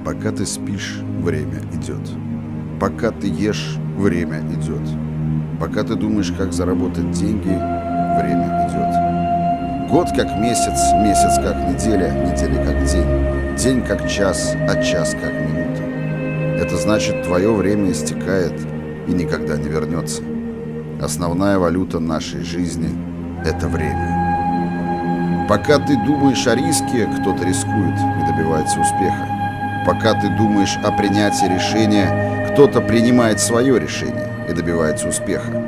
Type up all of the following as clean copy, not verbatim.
Пока ты спишь, время идет. Пока ты ешь, время идет. Пока ты думаешь, как заработать деньги, время идет. Год как месяц, месяц как неделя, неделя как день, день как час, а час как минута. Это значит, твое время истекает и никогда не вернется. Основная валюта нашей жизни – это время. Пока ты думаешь о риске, кто-то рискует и добивается успеха. Пока ты думаешь о принятии решения, кто-то принимает свое решение и добивается успеха.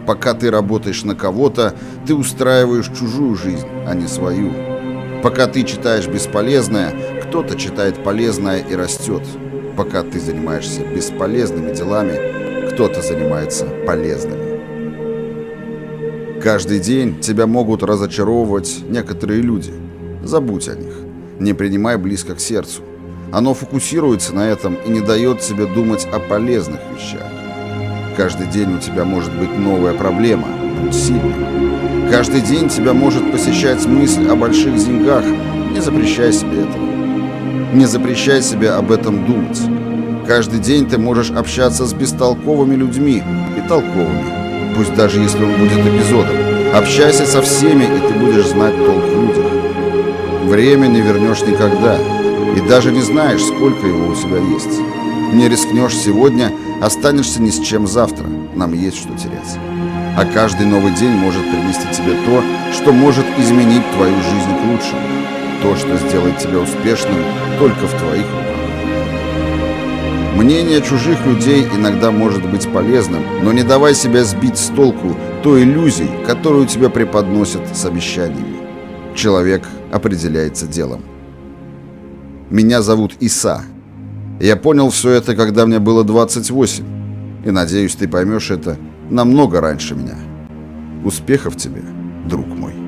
Пока ты работаешь на кого-то, ты устраиваешь чужую жизнь, а не свою. Пока ты читаешь бесполезное, кто-то читает полезное и растет. Пока ты занимаешься бесполезными делами, кто-то занимается полезными. Каждый день тебя могут разочаровывать некоторые люди. Забудь о них. Не принимай близко к сердцу. Оно фокусируется на этом и не дает тебе думать о полезных вещах. Каждый день у тебя может быть новая проблема. Будь сильным. Каждый день тебя может посещать мысль о больших деньгах. Не запрещай себе этого. Не запрещай себе об этом думать. Каждый день ты можешь общаться с бестолковыми людьми и толковыми. Пусть даже если он будет эпизодом. Общайся со всеми, и ты будешь знать толк в людях. Время не вернешь никогда. И даже не знаешь, сколько его у тебя есть. Не рискнешь сегодня, останешься ни с чем завтра. Нам есть что терять. А каждый новый день может принести тебе то, что может изменить твою жизнь к лучшему. То, что сделает тебя успешным только в твоих руках. Мнение чужих людей иногда может быть полезным, но не давай себя сбить с толку той иллюзией, которую тебе преподносят с обещаниями. Человек определяется делом. Меня зовут Иса. Я понял все это, когда мне было 28. И надеюсь, ты поймешь это намного раньше меня. Успехов тебе, друг мой.